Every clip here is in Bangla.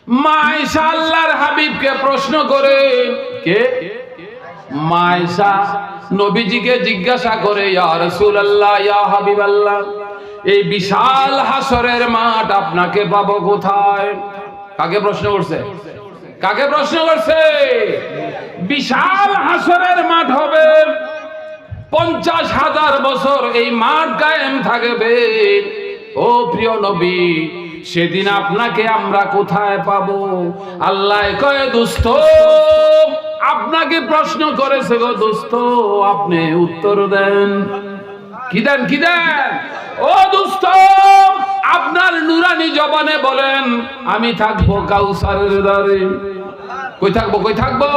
মা আয়েশা আল্লাহর হাবিবকে প্রশ্ন করে, কে? মা আয়েশা নবীজিকে জিজ্ঞাসা করে, ইয়া রাসূলুল্লাহ, ইয়া হাবিবাল্লাহ, এই বিশাল হাসরের মাঠ আপনাকে পাবো কোথায়? কাকে প্রশ্ন করছে? কাকে প্রশ্ন করছে? বিশাল হাসরের মাঠ হবে, 50,000 বছর এই মাঠ কায়েম থাকবে। ও প্রিয় নবী, সেদিন আপনাকে আমরা কোথায় পাবো? আল্লাহ কয়, দোস্ত আপনাকে প্রশ্ন করেছে গো দোস্ত, আপনি উত্তর দেন। কি দেন? কি দেন? ও দোস্ত, আপনার নুরানি জবানে বলেন, আমি থাকবো কাউসারের দ্বারে। কই থাকবো? কই থাকবো?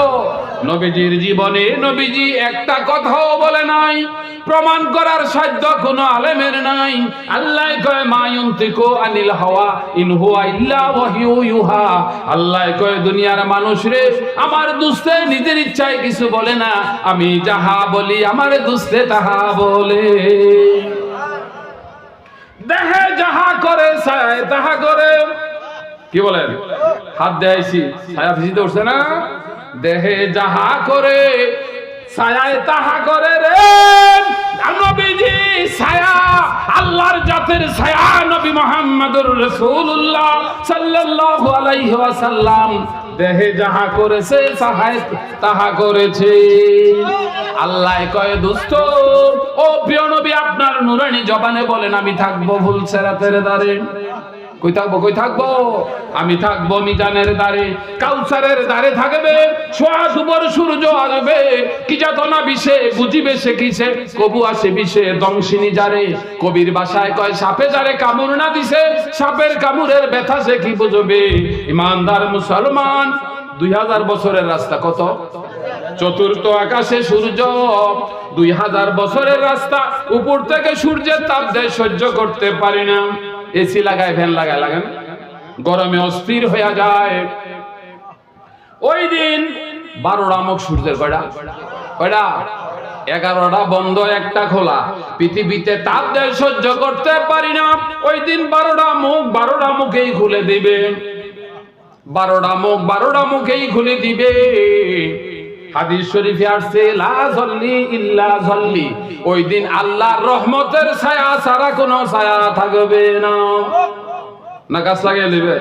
নবীজির জীবনে নবীজি একটা কথাও বলে নাই, প্রমাণ করার সাধ্য কোনো আলেমের নাই। আল্লাহ কয়, মা ইয়ান্তিকু আনিল হাওয়া ইন হুয়া ইল্লা ওয়াহয়ু ইউহা। আল্লাহ কয়, দুনিয়ার মানুষ রে, আমার দোস্তে নিজের ইচ্ছায় কিছু বলে না, আমি যাহা বলি আমার দোস্তে তাহা বলে। দেহে যাহা করে ছায় তাহা করে। কি বলেন? হাত দেখাইছি, ছায়া ফিসিতে উঠছে না? দেহে যাহা করে ছায়ায় তাহা করে রে। নবীজি ছায়া, আল্লাহর জাতের ছায়া নবী মুহাম্মদুর রাসূলুল্লাহ সাল্লাল্লাহু আলাইহি ওয়াসাল্লাম দেহে যাহা করেছে ছায়ায় তাহা করেছে। আল্লাহ কয়, দোস্ত ও প্রিয় নবী, আপনার নুরানি জবানে বলেন, আমি থাকবো ফুলসিরাতের দ্বারে। কই থাকবো? কই থাকবো? আমি থাকবো মিজানের দ্বারে, কাউসারের দ্বারে থাকবে। সোয়াদ উপর সূর্য আসবে, কি যাতনা বিষে বুঝিবে সে কিসে, কবু আসে বিষে দংশিনী যারে। কবির ভাষায় কয়, সাপে যারে কামড় না দিছে, সাপের কামড়ের ব্যথা সে কি বুঝবে। ইমানদার মুসলমান, 2000 বছরের রাস্তা কত? চতুর্থ আকাশে সূর্য, 2000 বছরের রাস্তা। উপর থেকে সূর্যের তাপ দেয়, সহ্য করতে পারি না। এসি লাগায়, ফ্যান লাগায়, লাগান, গরমে অস্থির হয়ে যায়। ওই দিন 12টা মুখ সূর্যের। কয়টা? কয়টা? 11টা বন্ধ, একটা খোলা। পৃথিবীতে তাপ দেয়, সহ্য করতে পারি না। ওই দিন 12টা মুখ, 12টা মুখেই খুলে দিবে। 12টা মুখ, 12টা মুখেই খুলে দিবে। হাদিস শরীফে আসছে, লা যল্লি ইল্লা যল্লি। ওই দিন আল্লাহর রহমতের ছায়া ছাড়া কোনো ছায়া থাকবে না। না গাছ লাগিয়ে নেবে?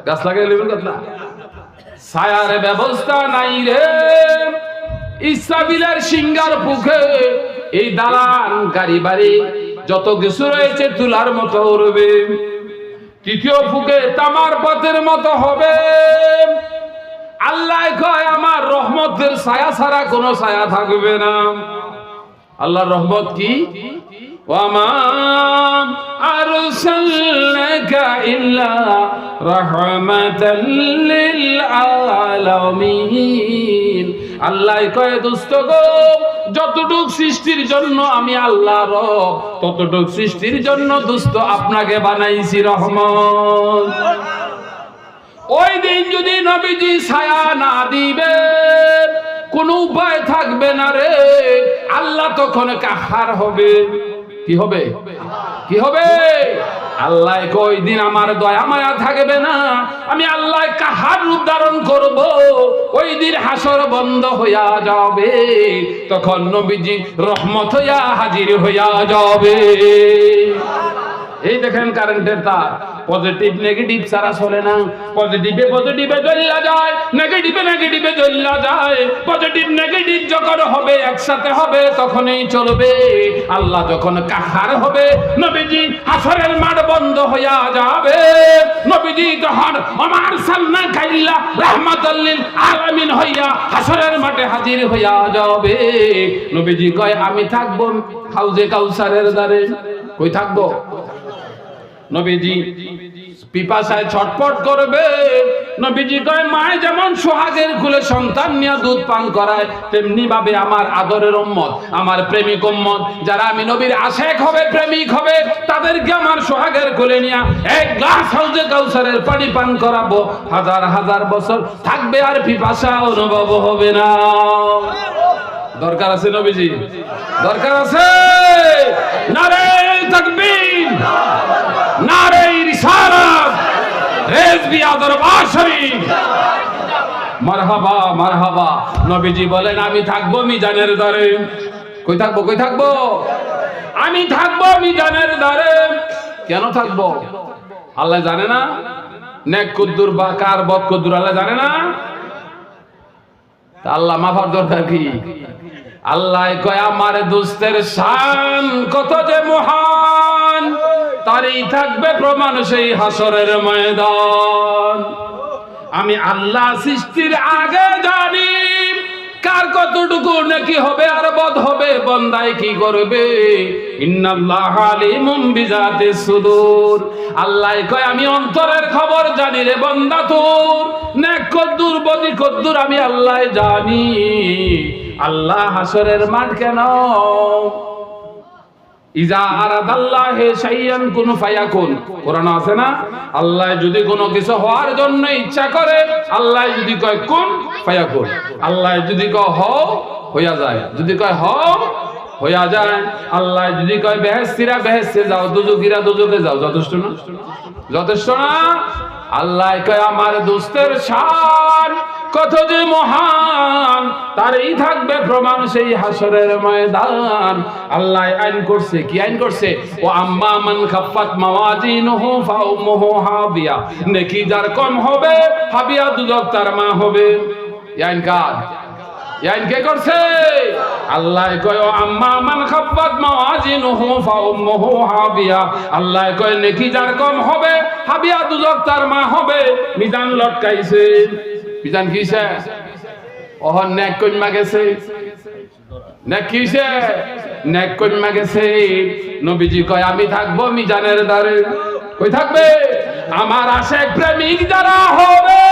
গাছ লাগিয়ে নেবেন না? ছায়ার ব্যবস্থা নাই রে। ইসরাফিলের সিংহার পুখে এই দালান গাড়ি বাড়ি যত কিছু রয়েছে তুলার মতো উড়বে। তৃতীয় ফুকে তামার পথের মতো হবে। আল্লাহ কয়, আমার রহমতের ছায়া ছাড়া কোনো ছায়া থাকবে না। আল্লাহর রহমত কি? ওয়ামা আরসালনাকা ইল্লা রাহমাতাল লিল আলামিন। আল্লাহ কয়, দোস্ত গো, যতটুক সৃষ্টির জন্য আমি আল্লাহ রব, ততটুক সৃষ্টির জন্য দোস্ত আপনাকে বানাইছি রহমত। ওই দিন যদি নবীজি ছায়া না দিবে, কোন উপায় থাকবে না রে। আল্লাহ তখন কাহার হবে। কি হবে? কি হবে? আল্লাহ ওই দিন আমার দয়া মায়া থাকবে না, আমি আল্লাহ কাহার রূপ ধারণ করব। ওই দিন হাসর বন্ধ হইয়া যাবে, তখন নবীজি রহমত হইয়া হাজির হইয়া যাবে। এই দেখেন কারেন্টের তার, পজিটিভ নেগেটিভ ছাড়া চলে না। পজিটিভে পজিটিভে জ্বলা যায়, নেগেটিভে নেগেটিভে জ্বলা যায়। পজিটিভ নেগেটিভ যখন হবে, একসাথে হবে, তখনই চলবে। আল্লাহ যখন কাহার হবে, নবীজি হাসরের মাঠ বন্ধ হইয়া যাবে। নবীজি তখন আমার সান্না কাইল্লা রাহমাতাল লিল আলামিন হইয়া হাসরের মাঠে হাজির হইয়া যাবে। নবীজি কয়, আমি থাকবো হাউজে কাউসারের দ্বারে। কই থাকবো? নবীজি পিপাসায় ছটফট করবে। নবীজি কয়, মায়ে যেমন সোহাগের কুলে সন্তান নিয়ে দুধ পান করায়, তেমনি ভাবে আমার আদরের উম্মত, আমার প্রেমিক উম্মত, যারা আমি নবীর আশেক হবে, প্রেমিক হবে, তাদেরকে আমার সোহাগের কোলে নিয়ে এক গ্লাস হাউজে কাউসারের পানি পান করাবো। 1000 বছর থাকবে, আর পিপাসা অনুভব হবে না। দরকার আছে নবীজি? দরকার আছে। নারে তাকবীর, নারে রিসালাত, রেজবি দরবার শরীফ। মারহাবা মারহাবা। নবীজি বলেন আমি থাকবো মিজানের দ্বারে। কই থাকবো? কই থাকবো? আমি থাকবো মিজানের দ্বারে। কেন থাকবো? আল্লাহ জানে না নেক কুদ্দুর বা কার বদ কুদ্দুর আল্লাহ জানে না? আল্লাহ মাফার দরকার কি? আল্লাহ কয় আমার দোস্তের শান কত যে মহান, তারই থাকবে প্রমাণ সেই হাসরের ময়দান। আমি আল্লাহ সৃষ্টির আগে জানি কার কতটুকু নাকি হবে আর বদ হবে, বান্দায় কি করবে। ইন্নাল্লাহ আলিমুম বিজাতিস সুদূর। আল্লাহ কয় আমি অন্তরের খবর জানি রে বান্দা, তোর নেক কদ্দুর বদি কদ্দুর আমি আল্লাহ জানি। আল্লাহ হাসরের মাঠ কেন? ইজা আরাদাল্লাহু শাইআন কুন ফায়াকুন, কোরআন আছে না? আল্লাহ যদি কোনো কিছু হওয়ার জন্য ইচ্ছা করে, আল্লাহ যদি কয় কুন ফায়াকুন, আল্লাহ যদি কয় হও হইয়া যায়, যদি কয় হও হইয়া যায়। আল্লাহ যদি কয় বেহেশতিরা বেহেশতে যাও, দুজকিরা দুজকে যাও, যথেষ্ট না? যথেষ্ট না? আল্লাহ কয় আমার দোস্তের শান কত যে মহান, তারই থাকবে প্রমাণ সেই হাসরের ময়দান। আল্লাহ আইন করছে, কি আইন করছে? ও আম্মা মান খাফফাত মাওয়াজিনুহু ফাউমুহু হাবিয়া, নেকি যার কম হবে হাবিয়া দুজক তার মা হবে। আইন কার? আইন কে করছে? আল্লাহ কয় ও আম্মা মান খাফফাত মাওয়াজিনুহু ফাউমুহু হাবিয়া, আল্লাহ কয় নেকি যার কম হবে হাবিয়া দুজক তার মা হবে। মিজান লটকাইছে। মিজান কিসে? ওহন নেক কইমা গেছে। নেক কিসে? নেক কইমা গেছে। নবীজি কয় আমি থাকবো মিজানের দ্বারে। কই থাকবে? আমার আশেক প্রেমিক যারা হবে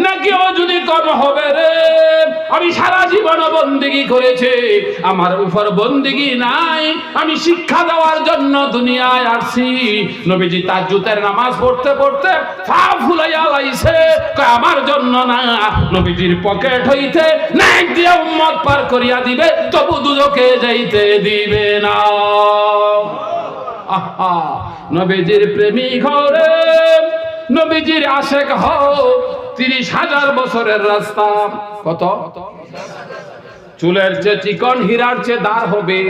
নাকি ও যদি কম হবে রে। আমি সারা জীবন বন্দেগী করেছি, আমার উপর বন্দেগী নাই, আমি শিক্ষা দেওয়ার জন্য দুনিয়ায় আসছি। নবীজি তাহাজ্জুদের নামাজ পড়তে পড়তে পা ফুলাইয়া লাইছে, কয় আমার জন্য না, নবীজির পকেট হইতে নেক দিয়ে উম্মত পার করিয়া দিবে, তবু দুজকে যাইতে দিবে না। আহা, নবীজির প্রেমিক হরে, নবীজির আশেক হও। 30,000 বছরের রাস্তা। কত? চুলের চেয়ে চিকন, হীরার চেয়ে দার হবে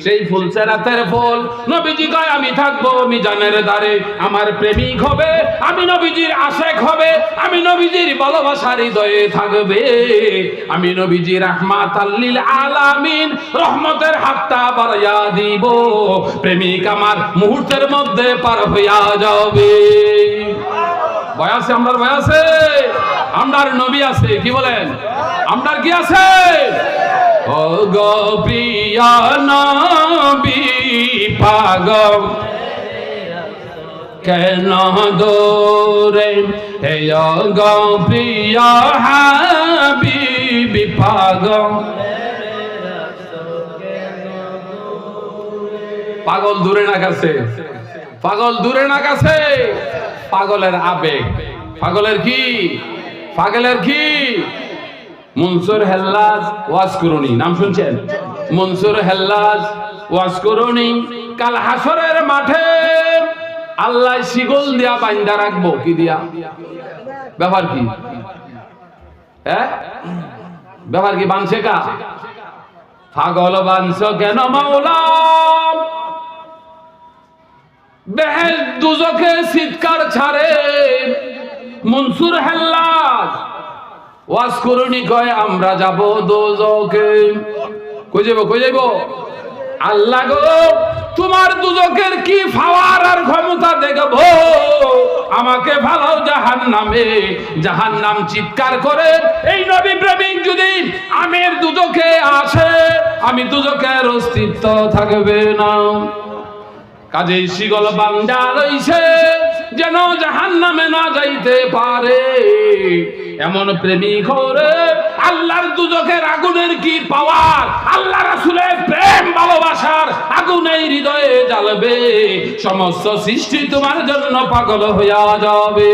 সেই ফুল চেরাতের ফুল। নবীজি কয় আমি থাকবো মিজানের দ্বারে, আমার প্রেমিক হবে, আমি নবীজির আশেক হবে, আমি নবীজির ভালোবাসার হৃদয়ে থাকবে, আমি নবীজি রাহমাতাল লিল আলামিন, রহমতের হাতটা বাড়াইয়া দিব, প্রেমিক আমার মুহূর্তের মধ্যে পার হইয়া যাবে। ভয় আছে? আমরার ভয় আছে? আমরার নবী আছে। কি বলেন? আমরার কি আছে? ও গো প্রিয়া নবী পাগল কেন দূরে, হে গো প্রিয়া হাবিবি পাগল। পাগল দূরে না কাছে? পাগল দূরে না কাছে? পাগলের আবেগ। পাগলের কি? পাগলের কি? মনসুর হেল্লাজ ওয়াজ করুনি, নাম শুনছেন? মনসুর হেল্লাজ ওয়াজ করুনি। কাল হাসরের মাঠে আল্লাহ শিকল দিয়া বাইন্দা রাখবো। কি দিয়া? ব্যাপার কি? হ্যাঁ, ব্যাপার কি? বানছে কা? পাগল বানছ কেন মাওলা? বেহেশত দুজকে চিৎকার ছাড়ে। মনসুর হেল্লাজ ওয়াজ করুনি, কয় আমরা যাব দোজকে। কই যাব? কই যাব? আল্লাহ গো, তোমার দুজকের কি পাওয়ার আর ক্ষমতা দেখবো, আমাকে ফালাও জাহান্নামে। জাহান্নাম চিৎকার করে, এই নবী প্রেমিক যদি আমের দুজকে আসে, আমি দুজকের অস্তিত্ব থাকবে না। কাজেই শিকল বান্ধা রইছে যেন জাহান্নামে না যাইতে পারে। এমন প্রেমিক হরে আল্লাহর দুজকের আগুনের কি পাওয়ার, আল্লাহ রাসূলের প্রেম ভালোবাসার আগুনে হৃদয়ে জ্বলবে, সমস্ত সৃষ্টি তোমার জন্য পাগল হইয়া যাবে।